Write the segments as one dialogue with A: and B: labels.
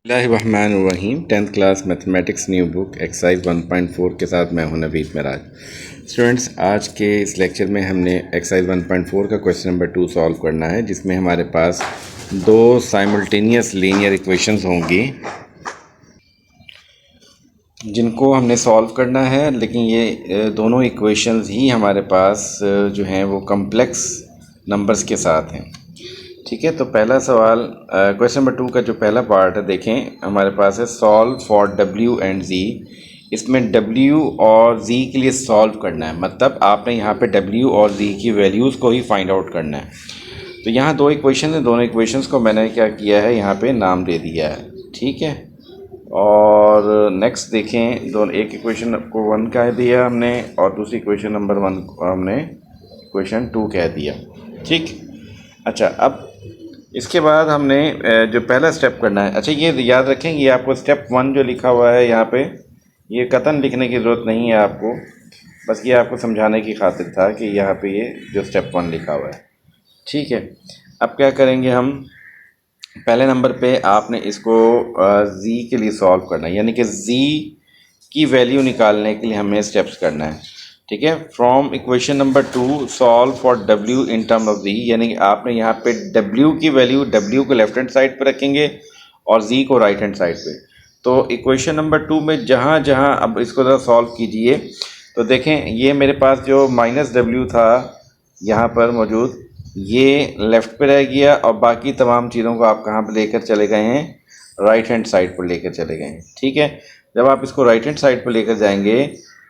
A: बिस्मिल्लाहिर्रहमानिर्रहीम। 10th class mathematics new book exercise 1.4 के साथ मैं हूं नवीद मिराज। स्टूडेंट्स, आज के इस लेक्चर में हमने एक्सरसाइज 1.4 का क्वेश्चन नंबर 2 सॉल्व करना है, जिसमें हमारे पास दो साइमल्टेनियस लीनियर इक्वेशंस होंगी जिनको हमने सॉल्व करना है। लेकिन ये दोनों इक्वेशंस ही हमारे पास जो हैं वो कम्प्लेक्स नंबर्स के साथ हैं। ठीक है, तो पहला सवाल क्वेश्चन नंबर 2 का जो पहला पार्ट है, देखें हमारे पास है सॉल्व फॉर डब्ल्यू एंड जी। इसमें डब्ल्यू और जी के लिए सॉल्व करना है, मतलब आपने यहाँ पे डब्ल्यू और जी की वैल्यूज़ को ही फाइंड आउट करना है। तो यहाँ दो इक्वेशन है, दोनों इक्वेशंस को मैंने क्या किया है, यहाँ पे नाम दे दिया है। ठीक है, और नेक्स्ट देखें, दोनों एक इक्वेशन को 1 कह दिया हमने और दूसरी इक्वेशन नंबर 1 को हमने इक्वेशन 2 कह दिया। ठीक, अच्छा, अब इसके बाद हमने जो पहला स्टेप करना है, अच्छा ये याद रखें, ये आपको स्टेप 1 जो लिखा हुआ है यहाँ पे, ये कतन लिखने की ज़रूरत नहीं है आपको, बस ये आपको समझाने की खातिर था कि यहाँ पे ये जो स्टेप 1 लिखा हुआ है। ठीक है, अब क्या करेंगे हम, पहले नंबर पे आपने इसको जी के लिए सॉल्व करना है, यानी कि जी की वैल्यू निकालने के लिए हमें स्टेप्स करना है। ठीक है, from equation number 2 solve for W in term of G, यानी कि आपने यहाँ पे डब्ल्यू की वैल्यू, डब्ल्यू को लेफ्ट हैंड साइड पे रखेंगे और जी को राइट हैंड साइड पे। तो इक्वेशन नंबर 2 में जहाँ जहाँ, अब इसको ज़रा सॉल्व कीजिए तो देखें, ये मेरे पास जो माइनस डब्ल्यू था यहाँ पर मौजूद, ये लेफ़्ट पे रह गया और बाकी तमाम चीज़ों को आप कहाँ पे लेकर चले गए हैं, राइट हैंड साइड पर लेकर चले गए हैं। ठीक है, जब आप इसको राइट हैंड साइड पर लेकर जाएंगे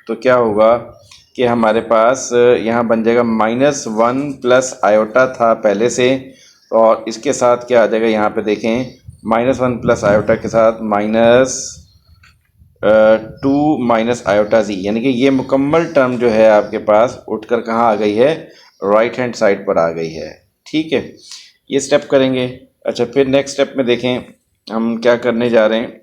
A: तो क्या होगा कि हमारे पास यहाँ बन जाएगा -1 प्लस आयोटा था पहले से, और इसके साथ क्या आ जाएगा, यहाँ पे देखें -1 प्लस आयोटा के साथ -2 माइनस आयोटा जी, यानी कि ये मुकम्मल टर्म जो है आपके पास उठकर कहाँ आ गई है, राइट हैंड साइड पर आ गई है। ठीक है, ये स्टेप करेंगे। अच्छा, फिर नेक्स्ट स्टेप में देखें हम क्या करने जा रहे हैं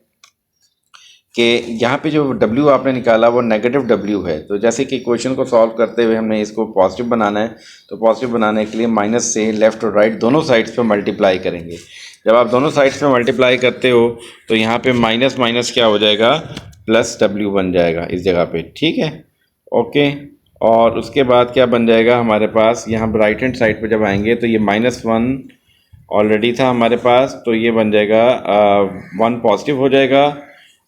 A: कि यहाँ पे जो W आपने निकाला वो नेगेटिव W है। तो जैसे कि क्वेश्चन को सॉल्व करते हुए हमने इसको पॉजिटिव बनाना है, तो पॉजिटिव बनाने के लिए माइनस से लेफ़्ट और राइट दोनों साइड्स पे मल्टीप्लाई करेंगे। जब आप दोनों साइड्स पे मल्टीप्लाई करते हो तो यहाँ पे माइनस माइनस क्या हो जाएगा, प्लस W बन जाएगा इस जगह पे। ठीक है, ओके, और उसके बाद क्या बन जाएगा हमारे पास, यहाँ राइट हैंड साइड पर जब आएंगे तो ये -1 ऑलरेडी था हमारे पास, तो ये बन जाएगा 1 पॉजिटिव हो जाएगा,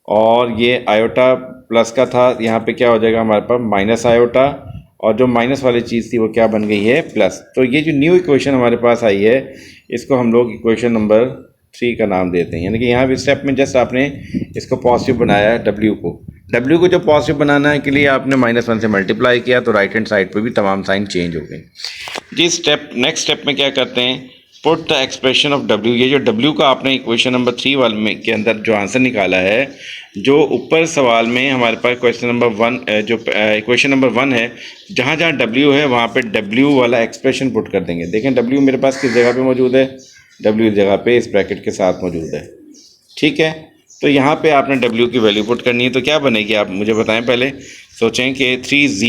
A: और ये आयोटा प्लस का था, यहाँ पे क्या हो जाएगा हमारे पास माइनस आयोटा, और जो माइनस वाली चीज़ थी वो क्या बन गई है, प्लस। तो ये जो न्यू इक्वेशन हमारे पास आई है, इसको हम लोग इक्वेशन नंबर 3 का नाम देते हैं। यानी कि यहाँ भी स्टेप में जस्ट आपने इसको पॉजिटिव बनाया है, डब्ल्यू को जो पॉजिटिव बनाना है के लिए आपने -1 से मल्टीप्लाई किया, तो राइट हैंड साइड पर भी तमाम साइन चेंज हो गए। जी, नेक्स्ट स्टेप में क्या करते हैं, put the expression of W, ये जो डब्ल्यू का आपने इक्वेशन नंबर 3 वाले में के अंदर जो आंसर निकाला है, जो ऊपर सवाल में हमारे पास क्वेश्चन नंबर 1 जो इक्वेशन नंबर 1 है, जहाँ जहाँ डब्ल्यू है वहाँ पे डब्ल्यू वाला एक्सप्रेशन पुट कर देंगे। देखें डब्ल्यू मेरे पास किस जगह पे मौजूद है, डब्ल्यू इस जगह पे इस ब्रैकेट के साथ मौजूद है। ठीक है, तो यहाँ पे आपने डब्ल्यू की वैल्यू पुट करनी है, तो क्या बनेगी आप मुझे बताएं, पहले सोचें कि 3z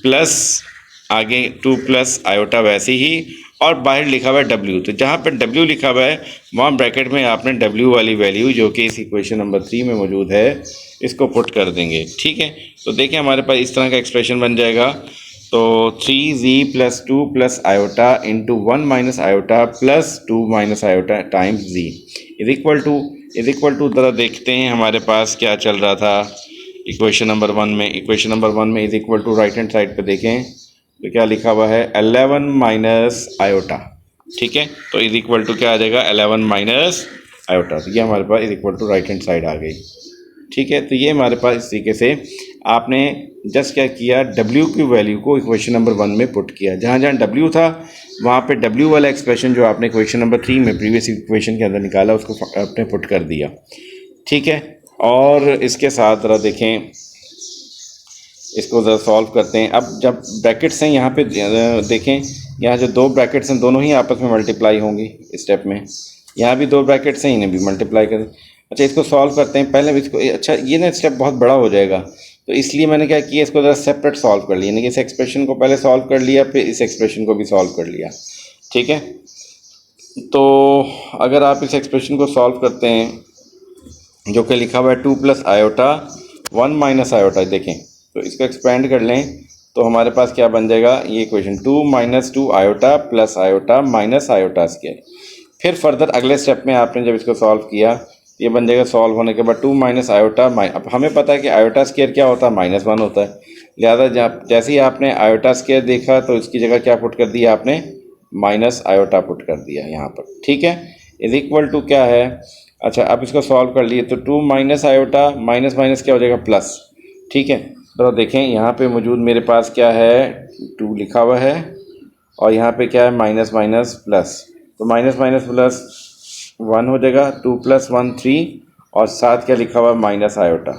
A: प्लस आगे 2 प्लस आयोटा वैसे ही, और बाहर लिखा हुआ है W, तो जहाँ पर W लिखा हुआ है वहाँ ब्रैकेट में आपने W वाली वैल्यू जो कि इस इक्वेशन नंबर 3 में मौजूद है इसको पुट कर देंगे। ठीक है, तो देखिए हमारे पास इस तरह का एक्सप्रेशन बन जाएगा, तो 3z plus 2 plus iota into 1 minus iota plus 2 minus iota times z is equal to ज़रा देखते हैं हमारे पास क्या चल रहा था इक्वेशन नंबर 1 में। इक्वेशन नंबर 1 में is equal to right hand side पर देखें तो क्या लिखा हुआ है, 11 माइनस आयोटा। ठीक है, तो इज इक्वल टू क्या आ जाएगा, 11 माइनस आयोटा, तो ये हमारे पास is equal to right hand side आ गई। ठीक है, तो ये हमारे पास इस तरीके से आपने जस्ट क्या किया, डब्ल्यू की वैल्यू को इक्वेशन नंबर 1 में पुट किया, जहाँ जहाँ डब्ल्यू था वहाँ पे डब्ल्यू वाला एक्सप्रेशन जो आपने इक्वेशन नंबर 3 में प्रीवियस इक्वेशन के अंदर निकाला उसको आपने पुट कर दिया। ठीक है, और इसके साथ ज़रा देखें, इसको ज़रा सॉल्व करते हैं। अब जब ब्रैकेट्स हैं यहाँ पे देखें, यहाँ जो दो ब्रैकेट्स हैं दोनों ही आपस में मल्टीप्लाई होंगी इस स्टेप में, यहाँ भी दो ब्रैकेट्स हैं इन्हें भी मल्टीप्लाई करें। अच्छा, इसको सॉल्व करते हैं पहले इसको। अच्छा, ये ना स्टेप बहुत बड़ा हो जाएगा, तो इसलिए मैंने क्या किया, इसको ज़रा सेपरेट सॉल्व कर लिया, यानी कि इस एक्सप्रेशन को पहले सॉल्व कर लिया, फिर इस एक्सप्रेशन को भी सॉल्व कर लिया। ठीक है, तो अगर आप इस एक्सप्रेशन को सॉल्व करते हैं जो कि लिखा हुआ है 2 प्लस आयोटा 1 माइनस आयोटा। देखें तो इसको एक्सपेंड कर लें तो हमारे पास क्या बन जाएगा, ये equation 2 minus 2 iota plus iota minus iota square. फिर फर्दर अगले स्टेप में आपने जब इसको सॉल्व किया ये बन जाएगा, सॉल्व होने के बाद 2 माइनस आयोटा अब हमें पता है कि आयोटा स्क्वायर क्या होता है, -1 होता है। लिहाजा जैसे ही आपने आयोटा स्क्वायर देखा तो इसकी जगह क्या पुट कर दिया आपने, माइनस आयोटा पुट कर दिया यहाँ पर, ठीक है। इज इक्वल टू क्या है, अच्छा अब इसको सॉल्व कर लिए तो 2 माइनस आयोटा माइनस माइनस क्या हो जाएगा प्लस, ठीक है। तो देखें यहाँ पे मौजूद मेरे पास क्या है, 2 लिखा हुआ है और यहाँ पे क्या है माइनस माइनस प्लस, तो माइनस माइनस प्लस 1 हो जाएगा, 2 प्लस 1 3 और साथ क्या लिखा हुआ है माइनस आयोटा,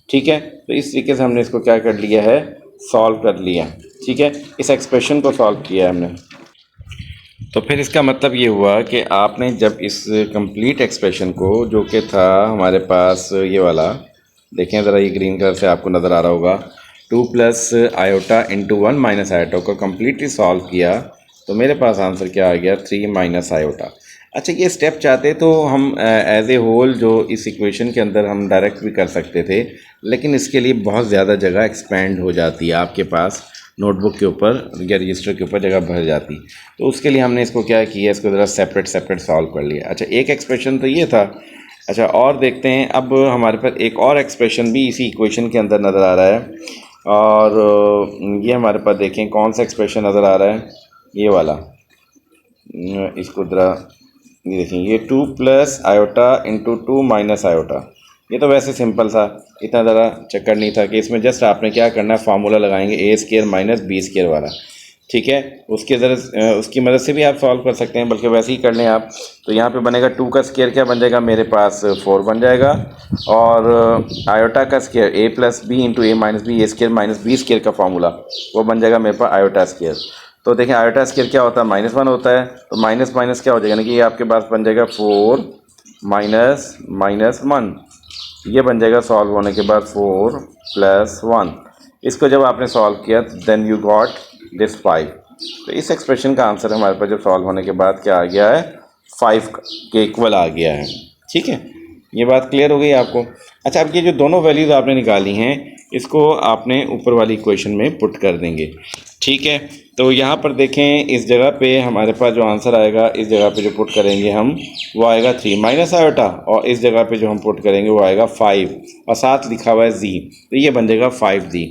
A: ठीक है। तो इस तरीके से हमने इसको क्या कर लिया है, सॉल्व कर लिया, ठीक है। इस एक्सप्रेशन को सॉल्व किया है हमने। तो फिर इसका मतलब ये हुआ कि आपने जब इस कंप्लीट एक्सप्रेशन को जो कि था हमारे पास ये वाला, देखें ज़रा ये ग्रीन कलर से आपको नज़र आ रहा होगा, 2 plus iota into 1 minus iota को कम्प्लीटली सॉल्व किया तो मेरे पास आंसर क्या आ गया, 3 माइनस आयोटा। अच्छा ये स्टेप चाहते तो हम एज ए होल जो इस इक्वेशन के अंदर हम डायरेक्ट भी कर सकते थे, लेकिन इसके लिए बहुत ज़्यादा जगह एक्सपेंड हो जाती है, आपके पास नोटबुक के ऊपर या रजिस्टर के ऊपर जगह भर जाती। तो उसके लिए हमने इसको क्या किया, इसको ज़रा सेपरेट सेपरेट सॉल्व कर लिया। अच्छा एक एक्सप्रेशन तो ये था। अच्छा और देखते हैं, अब हमारे पास एक और एक्सप्रेशन भी इसी इक्वेशन के अंदर नज़र आ रहा है, और ये हमारे पास देखें कौन सा एक्सप्रेशन नज़र आ रहा है, ये वाला। इसको ज़रा ये देखें, ये 2 plus iota into 2 minus iota. ये तो वैसे सिंपल सा, इतना ज़रा चक्कर नहीं था कि इसमें जस्ट आपने क्या करना है, फार्मूला लगाएंगे ए स्क्वायर माइनस बी स्क्वायर वाला, ठीक है। उसकी मदद से भी आप सॉल्व कर सकते हैं, बल्कि वैसे ही कर लें आप। तो यहाँ पे बनेगा 2 का स्क्वायर क्या बन जाएगा, मेरे पास 4 बन जाएगा, और आयोटा का स्क्वायर ए प्लस बी इंटू ए माइनस बी, ए स्क्वायर माइनस बी स्क्वायर का फार्मूला वो बन जाएगा मेरे पास आयोटा स्क्वायर। तो देखें आयोटा स्क्वायर क्या होता है, -1 होता है, तो माइनस माइनस क्या हो जाएगा ना कि ये आपके पास बन जाएगा 4 माइनस माइनस 1, ये बन जाएगा सॉल्व होने के बाद 4 प्लस 1। इसको जब आपने सॉल्व किया देन यू गॉट दिस 5। तो इस एक्सप्रेशन का आंसर हमारे पास जब सॉल्व होने के बाद क्या आ गया है, 5 के इक्वल आ गया है, ठीक है। ये बात क्लियर हो गई आपको। अच्छा अब ये जो दोनों वैल्यूज़ आपने निकाली हैं इसको आपने ऊपर वाली इक्वेशन में पुट कर देंगे, ठीक है। तो यहाँ पर देखें इस जगह पे हमारे पास जो आंसर आएगा, इस जगह पे जो पुट करेंगे हम वो आएगा 3 माइनस आयोटा, और इस जगह पे जो हम पुट करेंगे वो आएगा 5, और साथ लिखा हुआ है जी, तो ये बन जाएगा 5d।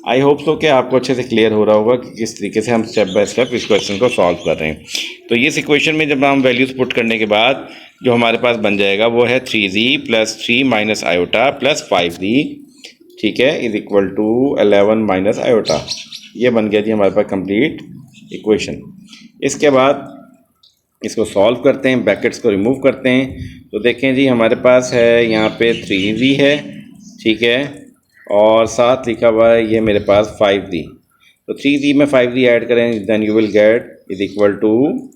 A: आई होप सो कि आपको अच्छे से क्लियर हो रहा होगा कि किस तरीके से हम स्टेप बाय स्टेप इस क्वेश्चन को सॉल्व कर रहे हैं। तो इस इक्वेशन में जब हम वैल्यूज़ पुट करने के बाद जो हमारे पास बन जाएगा वो है 3z plus 3 minus iota plus 5d, ठीक है, is equal to 11 minus iota. ये बन गया जी हमारे पास कंप्लीट इक्वेशन। इसके बाद इसको सॉल्व करते हैं, ब्रैकेट्स को रिमूव करते हैं। तो देखें जी हमारे पास है यहाँ पे 3z है, ठीक है, और साथ लिखा हुआ है ये मेरे पास 5z। तो 3z में 5z ऐड करें then you will get is equal to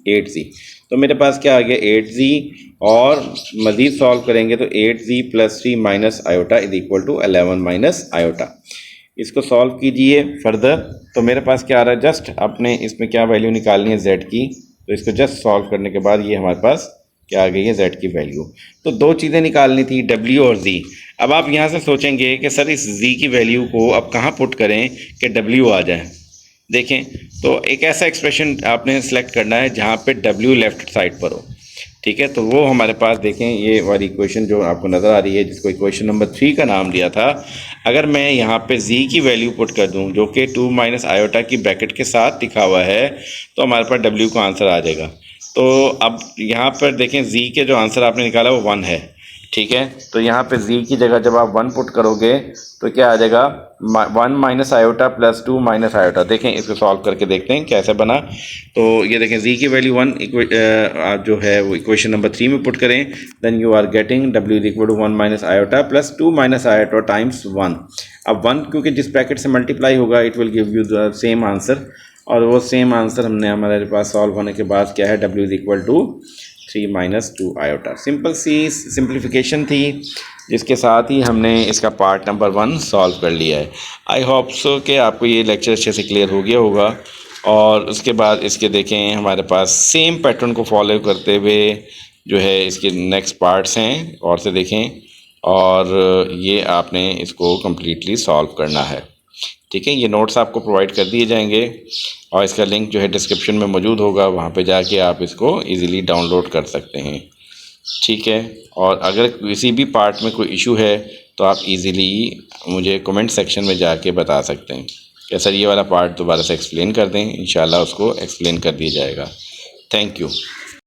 A: 8z। तो मेरे पास क्या आ गया 8z, और मज़ीद सॉल्व करेंगे तो 8z plus 3 minus iota is equal to 11 minus iota. इसको सॉल्व कीजिए फर्दर, तो मेरे पास क्या आ रहा है, जस्ट आपने इसमें क्या वैल्यू निकालनी है z की, तो इसको जस्ट सॉल्व करने के बाद ये हमारे पास क्या आ गई है z की वैल्यू। तो दो चीज़ें निकालनी थी, w और z। अब आप यहाँ से सोचेंगे कि सर इस z की वैल्यू को अब कहाँ पुट करें कि w आ जाए। देखें तो एक ऐसा एक्सप्रेशन आपने सेलेक्ट करना है जहाँ पे w लेफ़्ट साइड पर हो, ठीक है। तो वो हमारे पास देखें ये वाली इक्वेशन जो आपको नज़र आ रही है, जिसको इक्वेशन नंबर 3 का नाम दिया था, अगर मैं यहाँ पे z की वैल्यू पुट कर दूँ जो कि 2 माइनस आयोटा की ब्रैकेट के साथ लिखा हुआ है, तो हमारे पास w का आंसर आ जाएगा। तो अब यहाँ पर देखें z के जो आंसर आपने निकाला वो 1 है, ठीक है। तो यहाँ पे z की जगह जब आप 1 पुट करोगे तो क्या आ जाएगा 1 minus iota plus 2 minus iota. देखें इसको सॉल्व करके देखते हैं कैसे बना। तो ये देखें z की वैल्यू 1 जो है वो इक्वेशन नंबर 3 में पुट करें, then you are getting w is equal to 1 minus iota plus 2 minus iota times 1। अब 1 क्योंकि जिस ब्रैकेट से मल्टीप्लाई होगा it will give you the same answer, और वो सेम आंसर हमने हमारे पास सॉल्व होने के बाद क्या है, w is equal to 3 minus 2 iota. Simple सी सिंप्लीफिकेशन थी जिसके साथ ही हमने इसका पार्ट नंबर 1 सॉल्व कर लिया है। आई होप सो कि आपको ये लेक्चर अच्छे से क्लियर हो गया होगा। और उसके बाद इसके देखें हमारे पास सेम पैटर्न को फॉलो करते हुए जो है इसके नेक्स्ट पार्ट्स हैं, और से देखें और ये आपने इसको कम्प्लीटली सॉल्व करना है। ठीक है, ये नोट्स आपको प्रोवाइड कर दिए जाएंगे और इसका लिंक जो है डिस्क्रिप्शन में मौजूद होगा, वहाँ पे जाके आप इसको इजीली डाउनलोड कर सकते हैं। ठीक है, और अगर किसी भी पार्ट में कोई इशू है तो आप इजीली मुझे कमेंट सेक्शन में जाके बता सकते हैं कि सर ये वाला पार्ट दोबारा से एक्सप्लेन कर दें, इंशाल्लाह उसको एक्सप्लेन कर दिया जाएगा। Thank you.